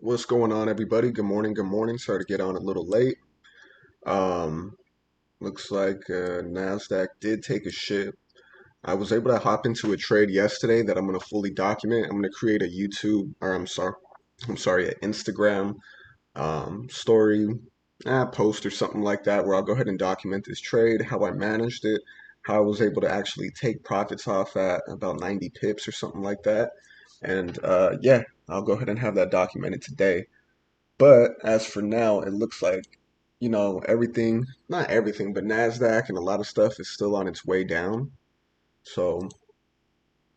What's going on, everybody? Good morning. Good morning. Sorry to get on a little late. Um, Looks like Nasdaq did take a shit. I was able to hop into a trade yesterday that I'm gonna fully document. I'm gonna create a YouTube, or I'm sorry, an Instagram story, post or something like that, where I'll go ahead and document this trade, how I managed it, how I was able to actually take profits off at about 90 pips or something like that. And yeah, I'll go ahead and have that documented today. But as for now, it looks like, everything, not everything, but NASDAQ and a lot of stuff is still on its way down. So,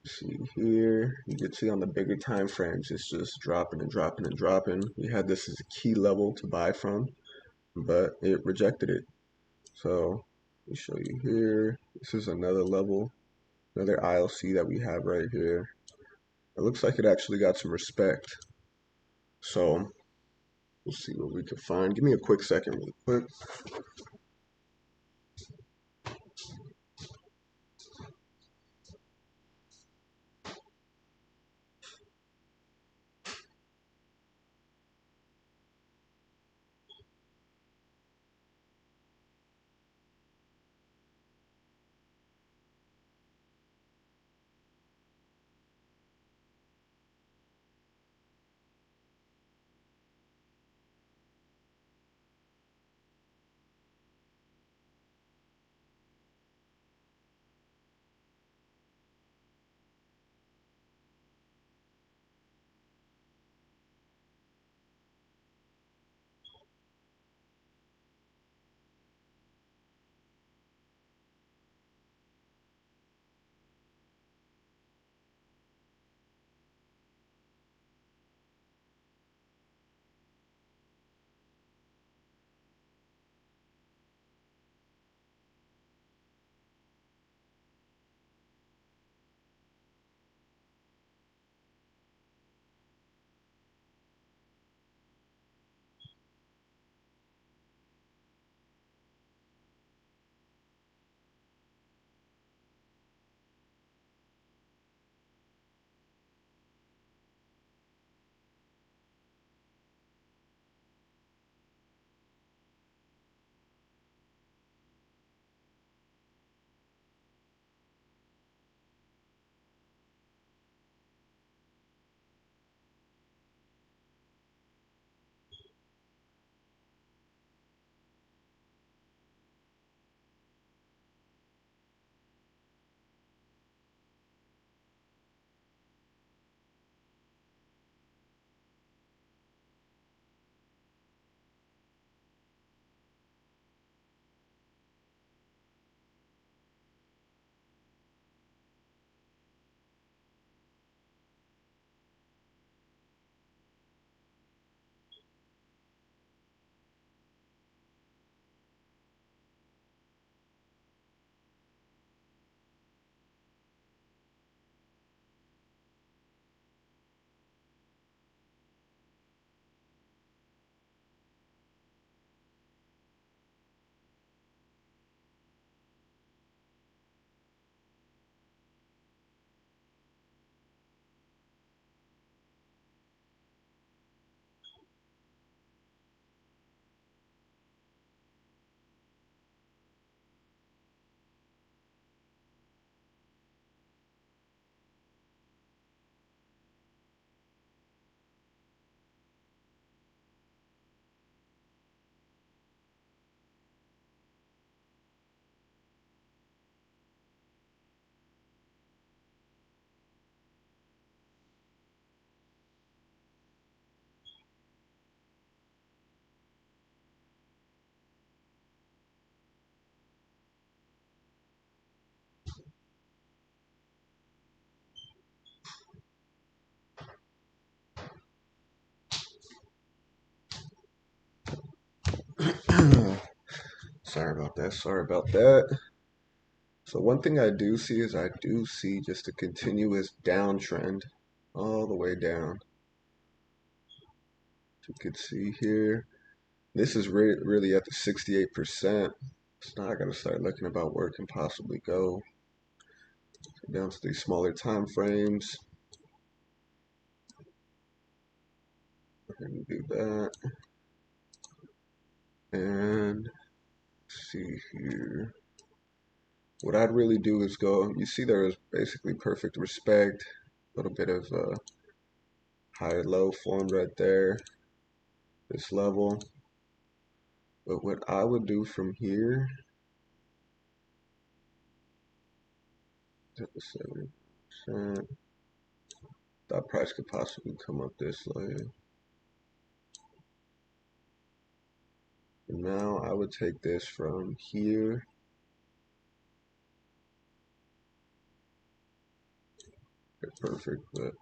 see here, you can see on the bigger time frames, it's just dropping and dropping and dropping. We had this as a key level to buy from, but it rejected it. So, let me show you here. This is another level, another ILC that we have right here. It looks like it actually got some respect. So, we'll see what we can find. Give me a quick second, really quick. Sorry about that. Sorry about that. So one thing I do see is I do see just a continuous downtrend all the way down. As you can see here, this is really at the 68%. So now I gotta start looking about where it can possibly go. Down to these smaller time frames. And do that. And let's see here. What I'd really do is go, you see there is basically perfect respect, a little bit of high low formed right there, this level. But what I would do from here, 70%, that price could possibly come up this way. And now I would take this from here perfect, but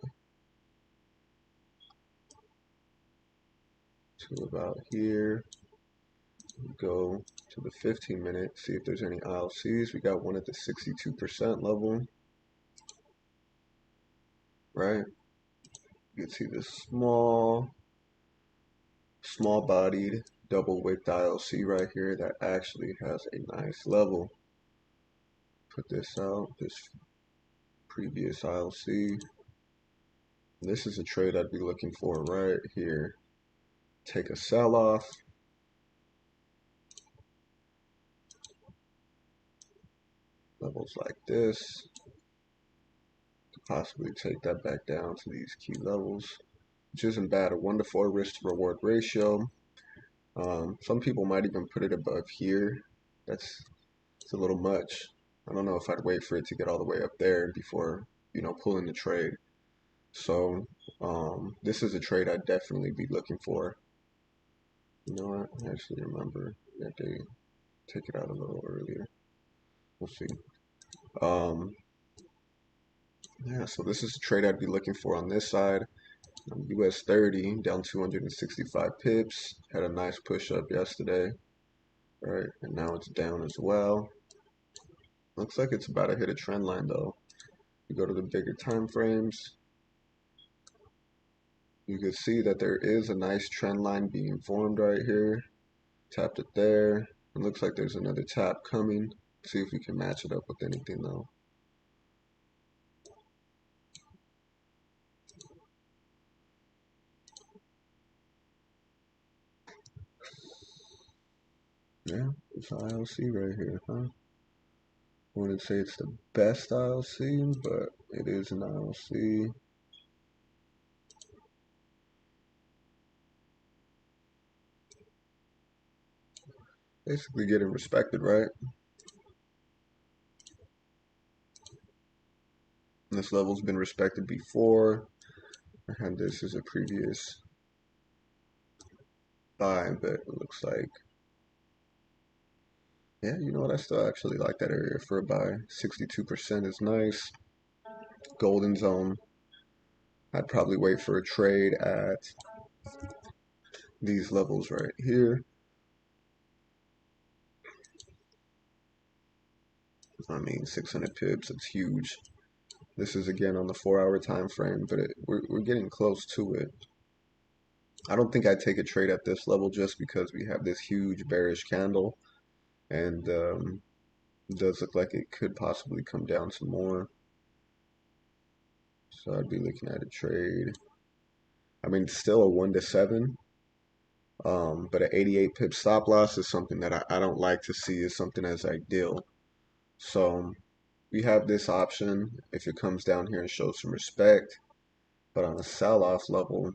to about here. Go to the 15-minute, see if there's any ILCs. We got one at the 62% level, right? You can see this small bodied double wick ILC right here that actually has a nice level. Put this out, this previous ILC. This is a trade I'd be looking for right here. Take a sell off. Levels like this. Possibly take that back down to these key levels, which isn't bad. A 1 to 4 risk to reward ratio. Some people might even put it above here. It's a little much. I don't know if I'd wait for it to get all the way up there before, pulling the trade. So this is a trade I'd definitely be looking for. You know what? I actually remember that they take it out a little earlier. We'll see. Yeah, so this is a trade I'd be looking for on this side. US30 down 265 pips. Had a nice push up yesterday. Right, and now it's down as well. Looks like it's about to hit a trend line though. You go to the bigger time frames, you can see that there is a nice trend line being formed right here. Tapped it there. It looks like there's another tap coming. See if we can match it up with anything though. Yeah, it's ILC right here, huh? I wouldn't say it's the best ILC, but it is an ILC. Basically getting respected, right? This level's been respected before. I had this as a previous buy, but it looks like, yeah, you know what? I still actually like that area for a buy. 62% is nice. Golden zone. I'd probably wait for a trade at these levels right here. I mean, 600 pips, it's huge. This is again on the 4-hour time frame, but we're getting close to it. I don't think I'd take a trade at this level just because we have this huge bearish candle, and it does look like it could possibly come down some more. So I'd be looking at a trade. I mean, still a 1 to 7, but an 88 pip stop loss is something that I don't like to see as something as ideal. So we have this option if it comes down here and shows some respect, but on a sell-off level,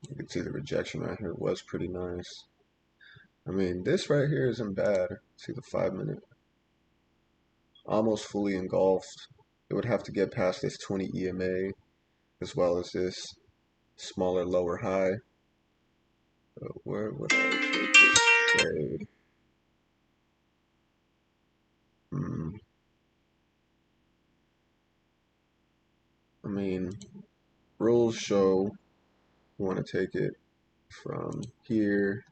you can see the rejection right here was pretty nice. I mean, this right here isn't bad. See the 5-minute, almost fully engulfed. It would have to get past this 20 EMA as well as this smaller lower high. But where would I take this trade? I mean, rules show you want to take it from here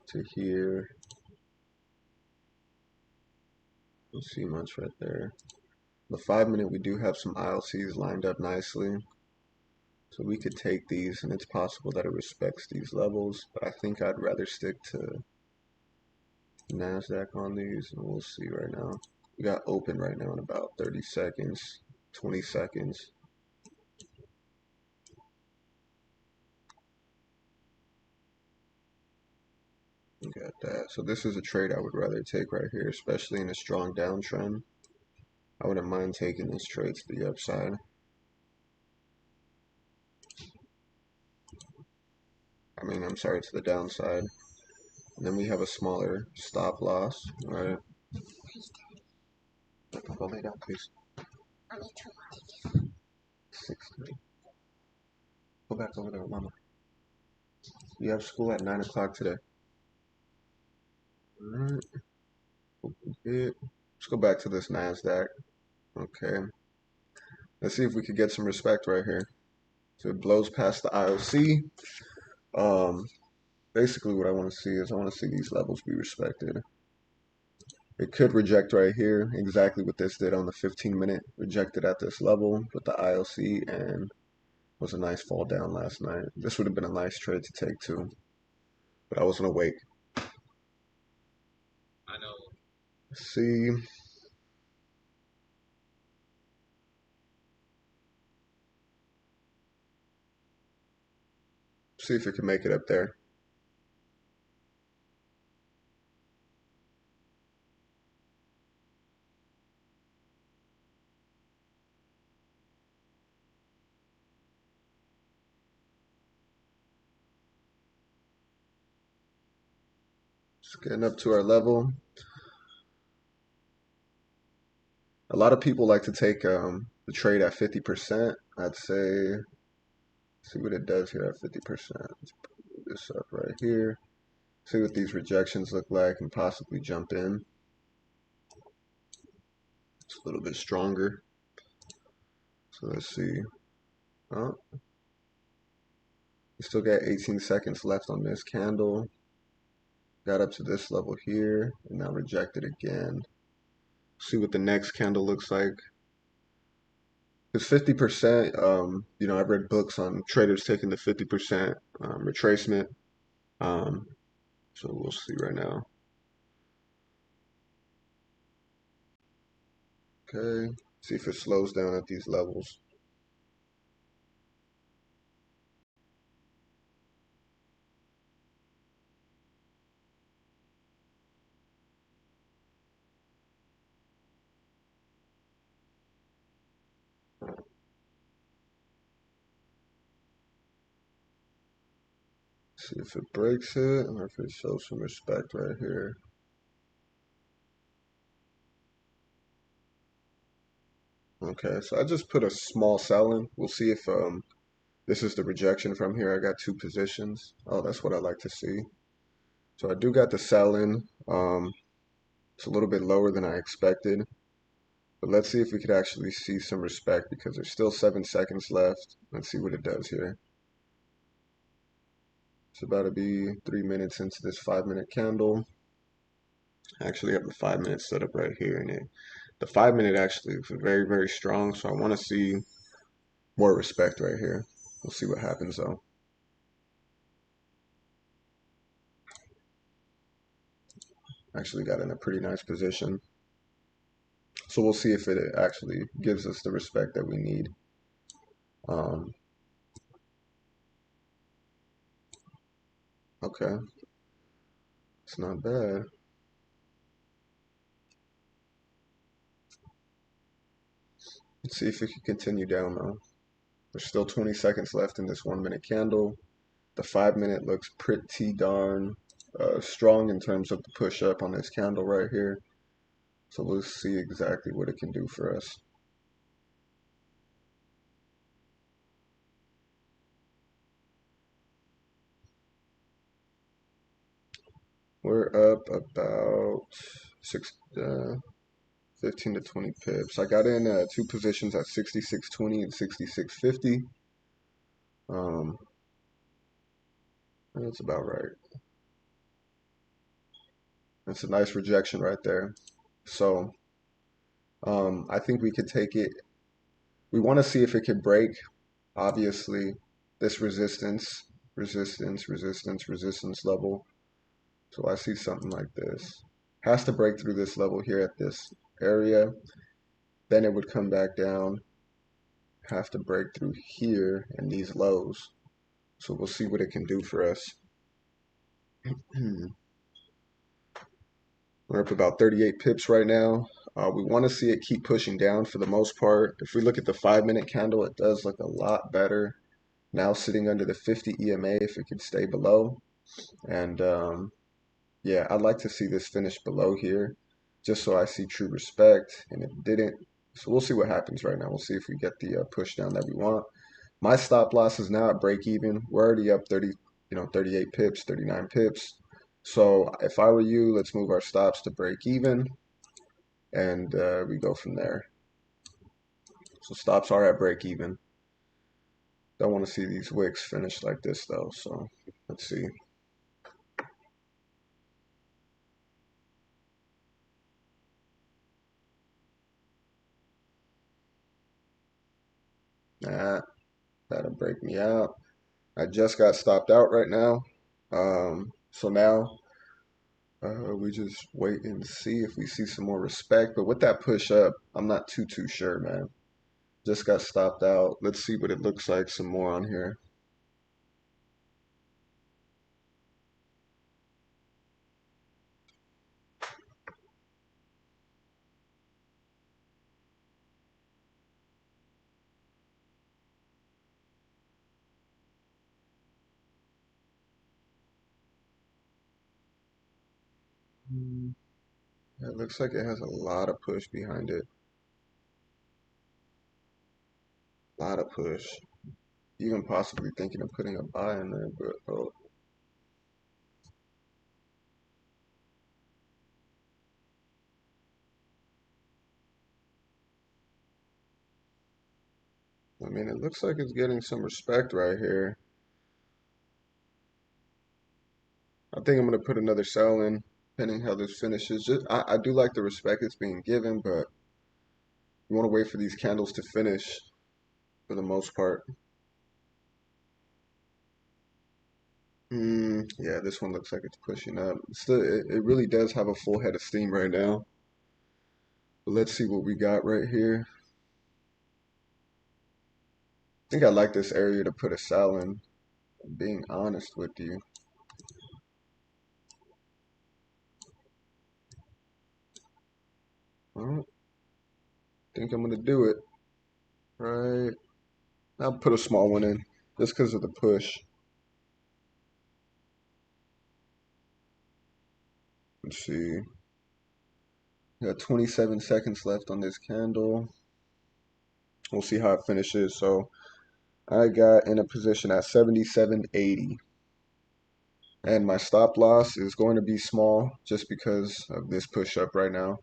to here. Don't see much right there. The 5-minute, we do have some ILCs lined up nicely. So we could take these, and it's possible that it respects these levels, but I think I'd rather stick to NASDAQ on these, and we'll see right now. We got open right now in about 30 seconds, 20 seconds. Got that. So this is a trade I would rather take right here, especially in a strong downtrend. I wouldn't mind taking this trade to the upside. I'm sorry, to the downside. And then we have a smaller stop loss, right? Go lay down, please. 6:30. Go back over there, Mama. You have school at 9 o'clock today. Alright. Let's go back to this NASDAQ. Okay. Let's see if we could get some respect right here. So it blows past the IOC. Basically what I want to see is I want to see these levels be respected. It could reject right here, exactly what this did on the 15-minute. Rejected at this level with the IOC and was a nice fall down last night. This would have been a nice trade to take too, but I wasn't awake. I know. Let's see. See if it can make it up there. Just getting up to our level. A lot of people like to take the trade at 50%. I'd say, see what it does here at 50%. Let's put this up right here. See what these rejections look like and possibly jump in. It's a little bit stronger. So let's see. Oh, we still got 18 seconds left on this candle. Got up to this level here and now rejected again. See what the next candle looks like. Because 50%, I've read books on traders taking the 50% retracement. So we'll see right now. Okay, see if it slows down at these levels. See if it breaks it or if it shows some respect right here. Okay, so I just put a small sell in. We'll see if this is the rejection from here. I got two positions. Oh, that's what I like to see. So I do got the sell in. It's a little bit lower than I expected. But let's see if we could actually see some respect because there's still 7 seconds left. Let's see what it does here. It's about to be 3 minutes into this 5-minute candle. I actually have the 5 minutes set up right here, and the 5-minute actually is very, very strong. So I want to see more respect right here. We'll see what happens though. Actually got in a pretty nice position. So we'll see if it actually gives us the respect that we need. Okay, it's not bad. Let's see if it can continue down though. There's still 20 seconds left in this 1-minute candle. The 5-minute looks pretty darn strong in terms of the push up on this candle right here. So we'll see exactly what it can do for us. We're up about 15 to 20 pips. I got in two positions at 66.20 and 66.50. That's about right. That's a nice rejection right there. So I think we could take it. We want to see if it could break, obviously, this resistance level. So I see something like this. Has to break through this level here at this area. Then it would come back down. Have to break through here and these lows. So we'll see what it can do for us. We're up about 38 pips right now. We want to see it keep pushing down for the most part. If we look at the 5-minute candle, it does look a lot better. Now sitting under the 50 EMA if it could stay below. And yeah, I'd like to see this finish below here just so I see true respect. And it didn't. So we'll see what happens right now. We'll see if we get the push down that we want. My stop loss is now at break even. We're already up 38 pips, 39 pips. So if I were you, let's move our stops to break even and we go from there. So stops are at break even. Don't want to see these wicks finish like this though. So let's see. Nah, that'll break me out. I just got stopped out right now. So now we just wait and see if we see some more respect. But with that push up, I'm not too sure, man. Just got stopped out. Let's see what it looks like some more on here. It looks like it has a lot of push behind it. A lot of push. Even possibly thinking of putting a buy in there, but oh, I mean, it looks like it's getting some respect right here. I think I'm gonna put another sell in, depending how this finishes. Just I do like the respect it's being given, but you want to wait for these candles to finish for the most part. Yeah, this one looks like it's pushing up. Still, it really does have a full head of steam right now. But let's see what we got right here. I think I like this area to put a sell in. Being honest with you. I don't think I'm gonna do it. Right. I'll put a small one in just because of the push. Let's see. Got 27 seconds left on this candle. We'll see how it finishes. So I got in a position at 77.80. And my stop loss is going to be small just because of this push up right now.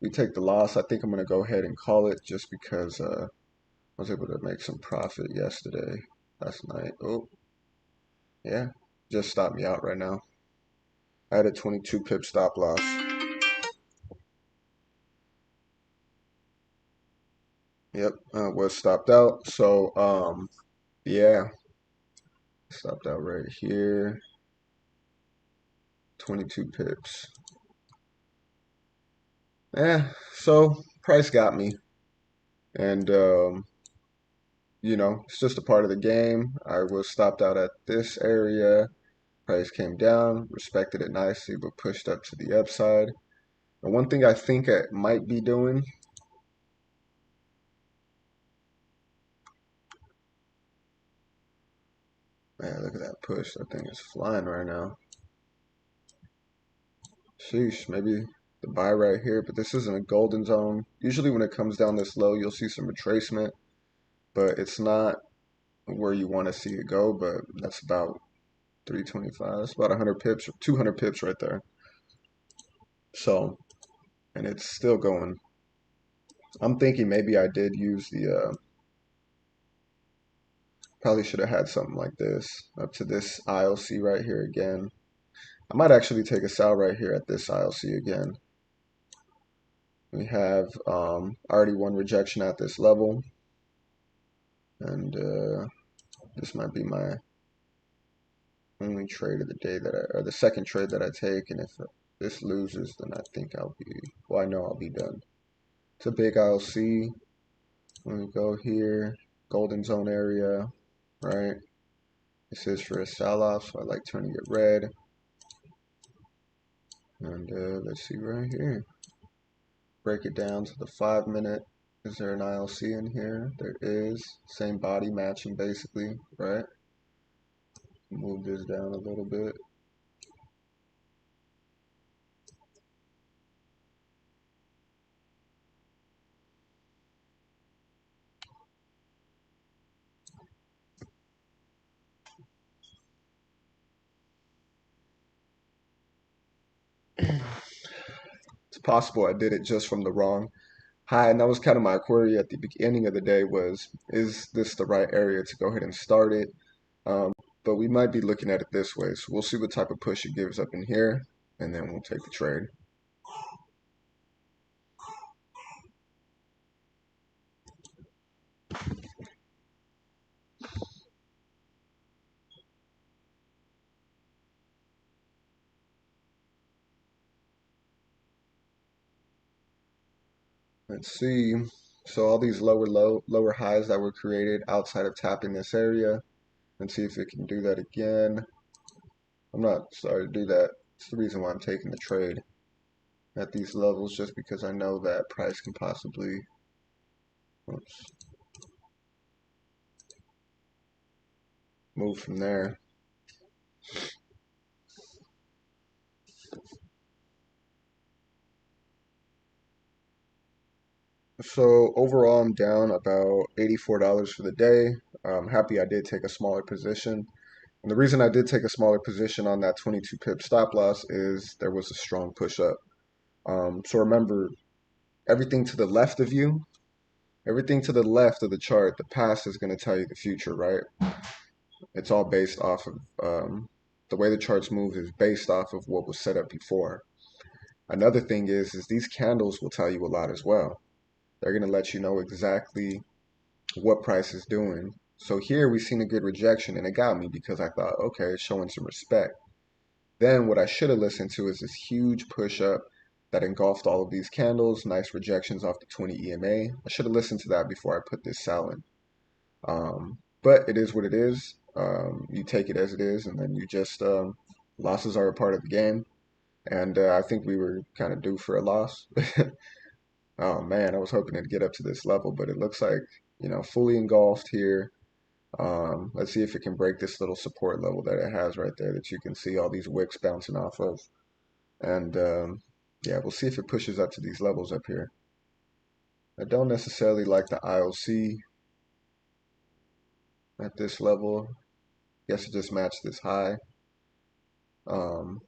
We take the loss. I think I'm going to go ahead and call it just because I was able to make some profit yesterday, last night. Oh, yeah, just stopped me out right now. I had a 22 pip stop loss. Yep, was stopped out. So, yeah, stopped out right here. 22 pips. Yeah, so price got me. And, it's just a part of the game. I was stopped out at this area. Price came down, respected it nicely, but pushed up to the upside. And one thing I think I might be doing, man, look at that push. That thing is flying right now. Sheesh, maybe the buy right here, but this isn't a golden zone. Usually when it comes down this low, you'll see some retracement, but it's not where you want to see it go, but that's about 325. That's about 100 pips or 200 pips right there. So, and it's still going. I'm thinking maybe I did use the, probably should have had something like this up to this ILC right here again. I might actually take a sell right here at this ILC again. We have already one rejection at this level, and this might be my only trade of the day or the second trade that I take. And if this loses, then I think I know I'll be done. It's a big ILC. Let me go here, golden zone area, right? This is for a sell-off, so I like turning it red. And let's see right here. Break it down to the 5 minute. Is there an ILC in here? There is. Same body matching basically, right? Move this down a little bit. It's possible I did it just from the wrong high, and that was kind of my query at the beginning of the day was, is this the right area to go ahead and start it? But we might be looking at it this way. So we'll see what type of push it gives up in here, and then we'll take the trade. Let's see. So all these lower highs that were created outside of tapping this area. Let's see if it can do that again. I'm not sorry to do that. It's the reason why I'm taking the trade at these levels, just because I know that price can possibly, oops, move from there. So overall, I'm down about $84 for the day. I'm happy I did take a smaller position. And the reason I did take a smaller position on that 22 pip stop loss is there was a strong push up. So remember, everything to the left of you, everything to the left of the chart, the past is going to tell you the future, right? It's all based off of the way the charts move is based off of what was set up before. Another thing is these candles will tell you a lot as well. They're going to let you know exactly what price is doing. So here we've seen a good rejection, and it got me because I thought, okay, it's showing some respect. Then what I should have listened to is this huge push up that engulfed all of these candles, nice rejections off the 20 EMA. I should have listened to that before I put this sell in. But it is what it is. You take it as it is, and then you just losses are a part of the game. And I think we were kind of due for a loss. Oh man, I was hoping to get up to this level, but it looks like, fully engulfed here. Let's see if it can break this little support level that it has right there that you can see all these wicks bouncing off of. And yeah, we'll see if it pushes up to these levels up here. I don't necessarily like the IOC at this level. Guess it just matched this high. Um,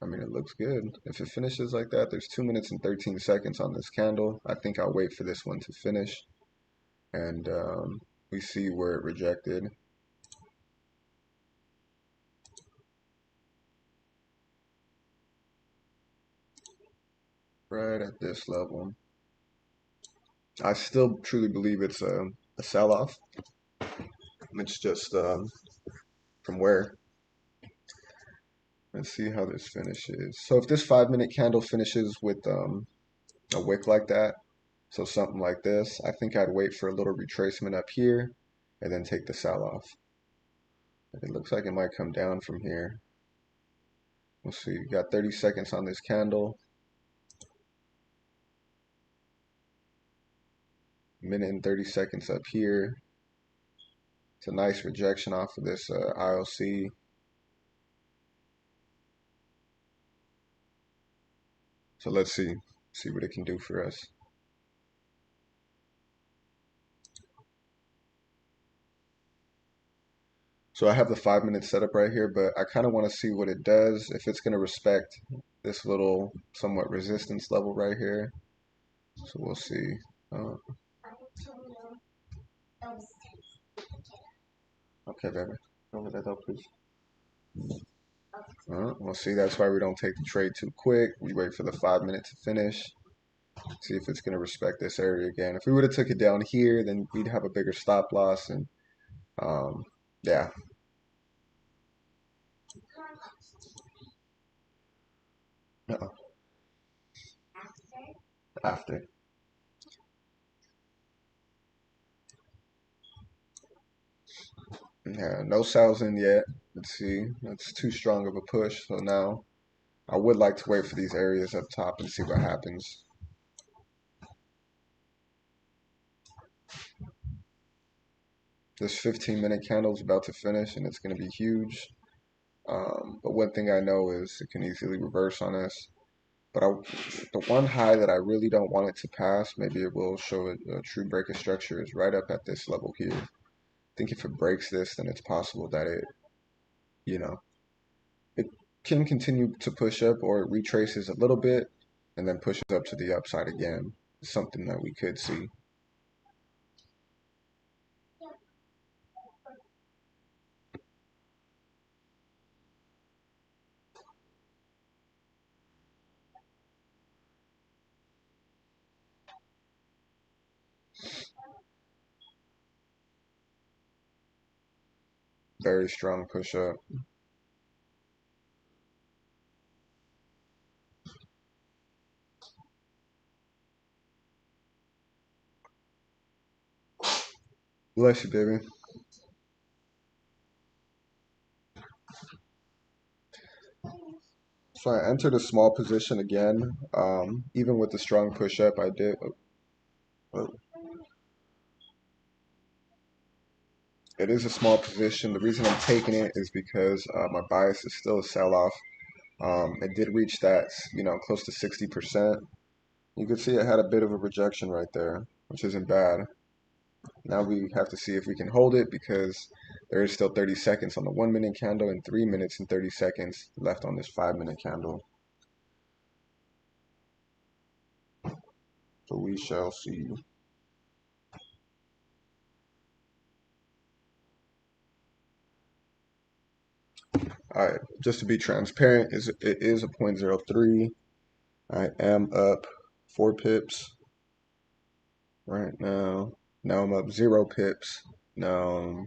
I mean, it looks good. If it finishes like that, there's 2 minutes and 13 seconds on this candle. I think I'll wait for this one to finish. And we see where it rejected. Right at this level. I still truly believe it's a sell-off. It's just from where. Let's see how this finishes. So if this 5 minute candle finishes with a wick like that, so something like this, I think I'd wait for a little retracement up here and then take the sell-off. It looks like it might come down from here. We'll see. You got 30 seconds on this candle. Minute and 30 seconds up here. It's a nice rejection off of this ILC. So let's see what it can do for us. So I have the 5 minute setup right here, but I kind of want to see what it does, if it's going to respect this little somewhat resistance level right here. So we'll see. Okay, baby. Over that though, please. We'll see. That's why we don't take the trade too quick. We wait for the 5 minute to finish. See if it's going to respect this area again. If we would have took it down here, then we'd have a bigger stop loss. And yeah. Uh-oh. After. Yeah, no sales in yet. Let's see. That's too strong of a push. So now I would like to wait for these areas up top and see what happens. This 15-minute candle is about to finish and it's going to be huge. But one thing I know is it can easily reverse on us. But the one high that I really don't want it to pass, maybe it will show a true break of structure, is right up at this level here. I think if it breaks this, then it's possible that you know, it can continue to push up, or it retraces a little bit and then pushes up to the upside again. It's something that we could see. Very strong push up. Bless you, baby. So I entered a small position again. Even with the strong push up, I did. It is a small position. The reason I'm taking it is because my bias is still a sell-off. It did reach that, close to 60%. You could see it had a bit of a rejection right there, which isn't bad. Now we have to see if we can hold it because there is still 30 seconds on the 1-minute candle and 3 minutes and 30 seconds left on this 5-minute candle. So we shall see. All right, just to be transparent, it is a 0.03. I am up 4 pips right now. Now I'm up 0 pips. Now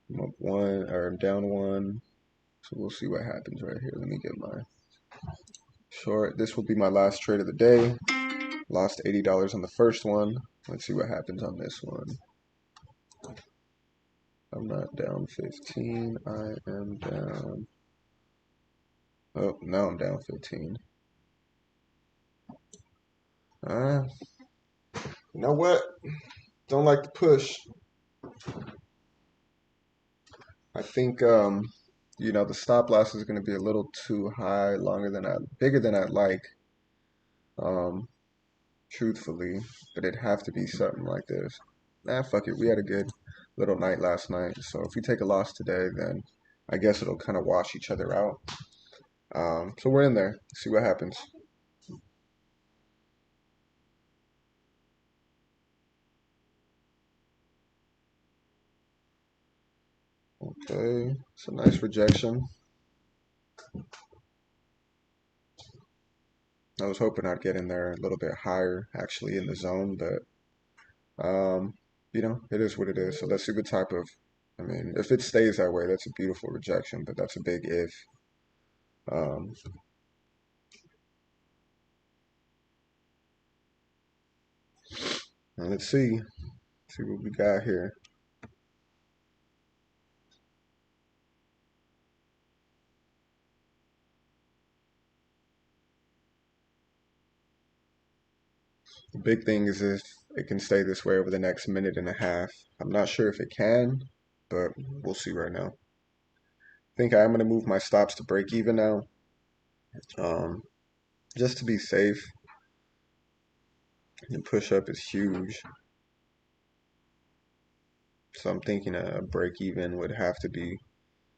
I'm up 1, or I'm down 1. So we'll see what happens right here. Let me get my short. This will be my last trade of the day. Lost $80 on the first one. Let's see what happens on this one. I'm not down 15. I am down. Oh, now I'm down 15. You know what? Don't like to push. I think the stop loss is going to be a little too high, bigger than I'd like. Truthfully, but it'd have to be something like this. Nah, fuck it. We had a good little night last night, so if we take a loss today, then I guess it'll kind of wash each other out. So we're in there. See what happens. Okay, it's a nice rejection. I was hoping I'd get in there a little bit higher, actually, in the zone, but it is what it is. So let's see what type of. I mean, if it stays that way, that's a beautiful rejection, but that's a big if. Um, and let's see what we got here. The big thing is if it can stay this way over the next minute and a half. I'm not sure if it can, but we'll see right now. I think I am going to move my stops to break even now, just to be safe. The push up is huge. So I'm thinking a break even would have to be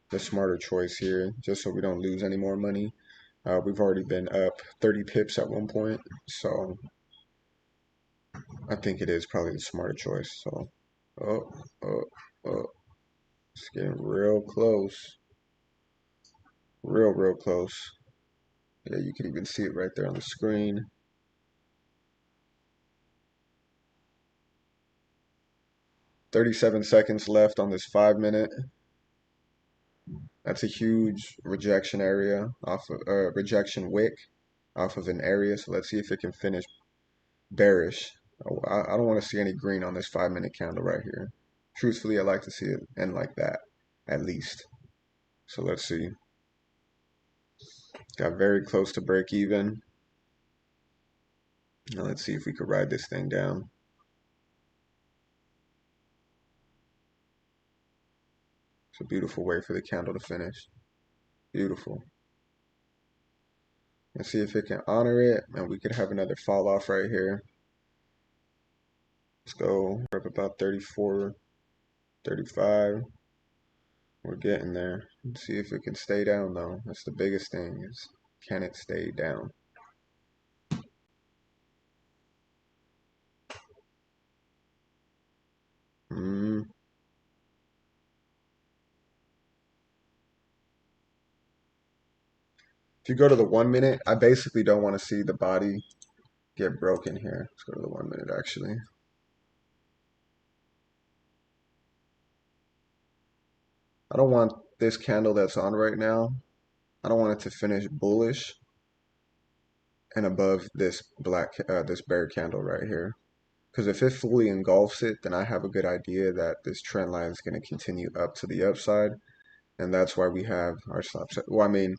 the smarter choice here, just so we don't lose any more money. We've already been up 30 pips at one point, so I think it is probably the smarter choice. So, oh, oh, oh, it's getting real close. Real close. Yeah, you can even see it right there on the screen. 37 seconds left on this 5-minute. That's a huge rejection area off of rejection wick off of an area. So let's see if it can finish bearish. Oh, I don't want to see any green on this 5-minute candle right here. Truthfully, I like to see it end like that, at least. So let's see. Got very close to break even. Now let's see if we could ride this thing down. It's a beautiful way for the candle to finish. Beautiful. Let's see if it can honor it, and we could have another fall off right here. Let's go. We're up about 34, 35. We're getting there. Let's see if it can stay down though. That's the biggest thing, is can it stay down? If you go to the 1 minute, I basically don't want to see the body get broken here. Let's go to the 1 minute actually. I don't want this candle that's on right now, I don't want it to finish bullish and above this this bear candle right here. Because if it fully engulfs it, then I have a good idea that this trend line is going to continue up to the upside. And that's why we have our stop set. Well, I mean,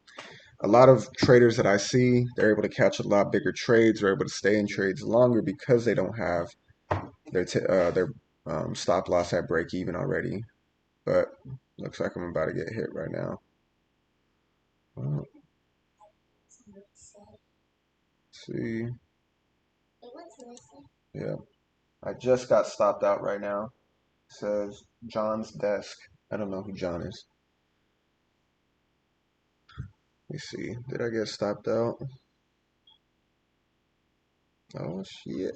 a lot of traders that I see, they're able to catch a lot bigger trades. They're able to stay in trades longer because they don't have their stop loss at break even already. But looks like I'm about to get hit right now. Well, see. Yeah. I just got stopped out right now. It says John's desk. I don't know who John is. Let me see. Did I get stopped out? Oh shit.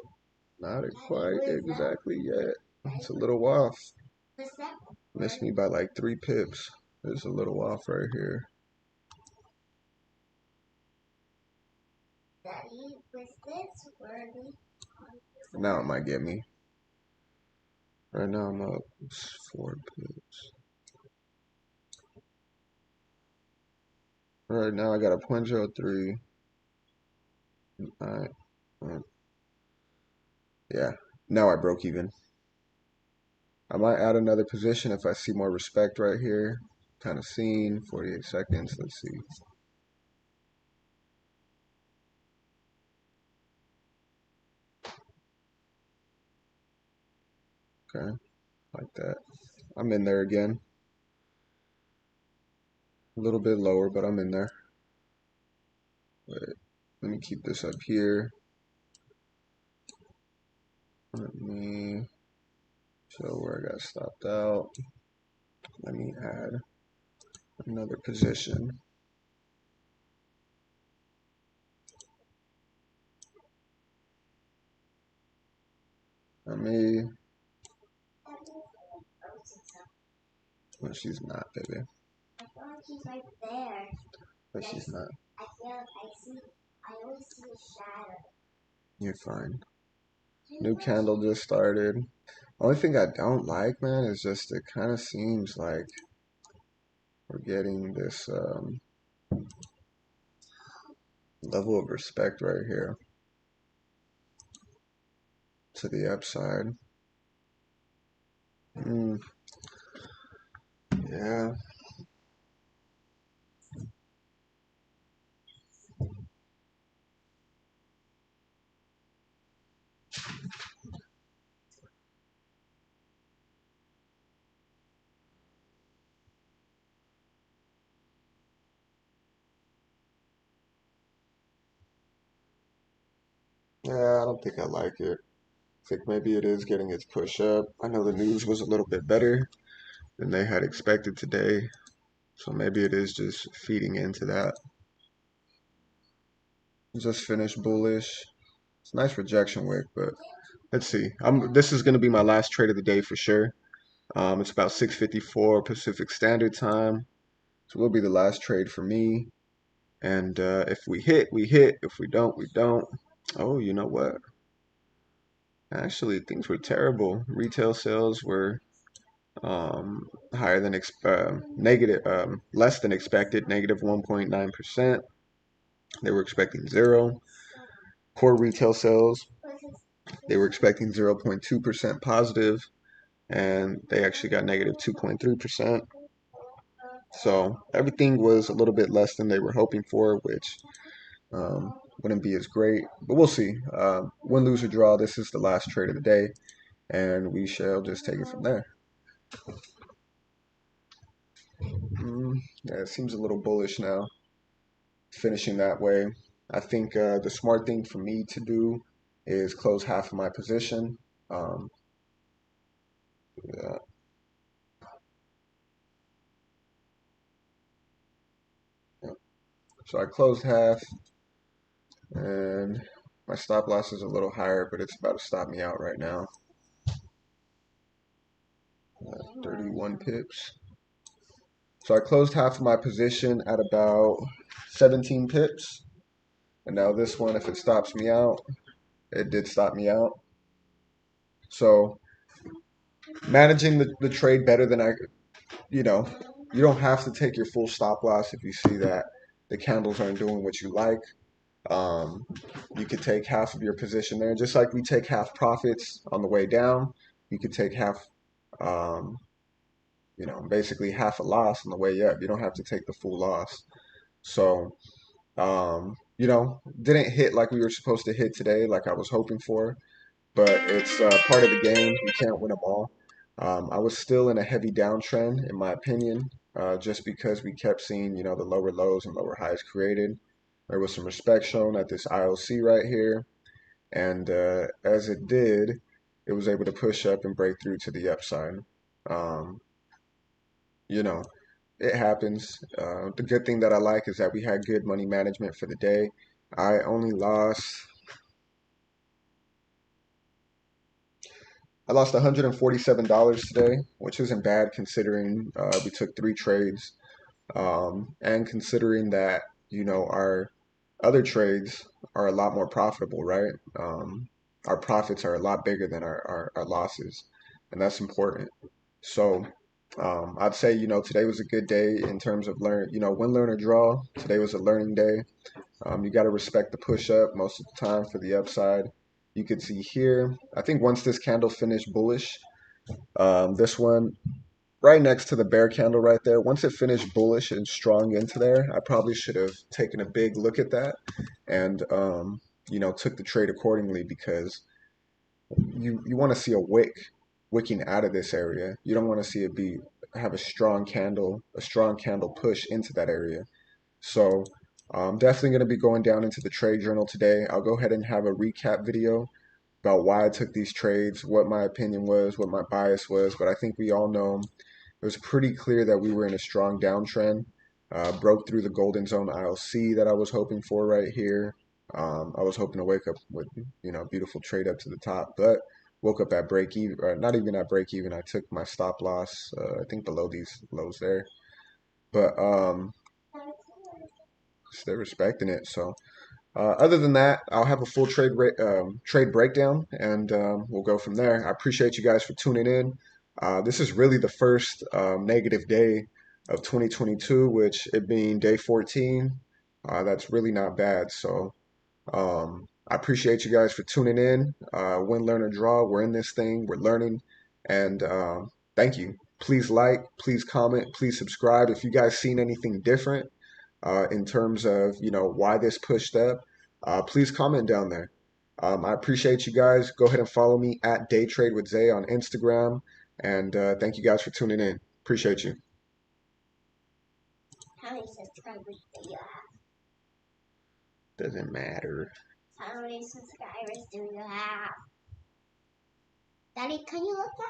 Not quite exactly yet. It's a little off. Missed me by like 3 pips. It's a little off right here. Now it might get me. Right now I'm up 4 pips. Right now I got a 0.03. Alright. Yeah. Now I broke even. I might add another position if I see more respect right here. Kind of seen. 48 seconds. Let's see. Okay. Like that. I'm in there again. A little bit lower, but I'm in there. Wait, let me keep this up here. Let me show where I got stopped out. Let me add another position. Let me. Well, she's not, baby. I feel like she's right there. But she's not. I always see a shadow. You're fine. New candle just started. Only thing I don't like, man, is just it kind of seems like we're getting this level of respect right here to the upside. Yeah. Yeah, I don't think I like it. I think maybe it is getting its push up. I know the news was a little bit better than they had expected today. So maybe it is just feeding into that. Just finished bullish. It's a nice rejection wick, but let's see. This is going to be my last trade of the day for sure. It's about 6:54 Pacific Standard Time. So it will be the last trade for me. And if we hit, we hit. If we don't, we don't. Oh, you know what? Actually, things were terrible. Retail sales were higher than less than expected, negative 1.9%. They were expecting 0. Core retail sales, they were expecting 0.2% positive, and they actually got negative 2.3%. So everything was a little bit less than they were hoping for, which wouldn't be as great. But we'll see. Win, lose, or draw, this is the last trade of the day, and we shall just take it from there. Yeah, it seems a little bullish now, finishing that way. I think the smart thing for me to do is close half of my position. Um, yeah, yeah. So I closed half, and my stop loss is a little higher, but it's about to stop me out right now. 31 pips. So I closed half of my position at about 17 pips. And now this one, if it stops me out, it did stop me out. So managing the trade better than you know, you don't have to take your full stop loss if you see that the candles aren't doing what you like. Um, you could take half of your position there, just like we take half profits on the way down. You could take half, um, basically half a loss on the way up. You don't have to take the full loss. So, didn't hit like we were supposed to hit today, like I was hoping for, but it's part of the game. You can't win them all. I was still in a heavy downtrend, in my opinion, just because we kept seeing, the lower lows and lower highs created. There was some respect shown at this IOC right here, and as it did, it was able to push up and break through to the upside. Um, you know, it happens. The good thing that I like is that we had good money management for the day. I only lost I lost $147 today, which isn't bad considering we took 3 trades, and considering that our other trades are a lot more profitable, right? Our profits are a lot bigger than our losses, and that's important. So I'd say today was a good day in terms of win, learn, or draw. Today was a learning day. You got to respect the push up most of the time for the upside. You could see here, I think once this candle finished bullish, this one right next to the bear candle right there, once it finished bullish and strong into there, I probably should have taken a big look at that and, took the trade accordingly because you want to see a wicking out of this area. You don't want to see it have a strong candle push into that area. So I'm definitely going to be going down into the trade journal today. I'll go ahead and have a recap video about why I took these trades, what my opinion was, what my bias was. But I think we all know it was pretty clear that we were in a strong downtrend. Broke through the golden zone ILC that I was hoping for right here. I was hoping to wake up with a beautiful trade up to the top, but woke up at break even, or not even at break even. I took my stop loss, I think below these lows there, but they're respecting it. So other than that, I'll have a full trade breakdown, and we'll go from there. I appreciate you guys for tuning in. This is really the first negative day of 2022, which it being day 14. That's really not bad. So I appreciate you guys for tuning in. Win, learn, or draw. We're in this thing. We're learning, and thank you. Please like, please comment, please subscribe. If you guys seen anything different in terms of why this pushed up, please comment down there. I appreciate you guys. Go ahead and follow me at Day Trade with Zay on Instagram, and thank you guys for tuning in. Appreciate you. How many subscribers do you have? Doesn't matter. How many subscribers do you have? Daddy, can you look at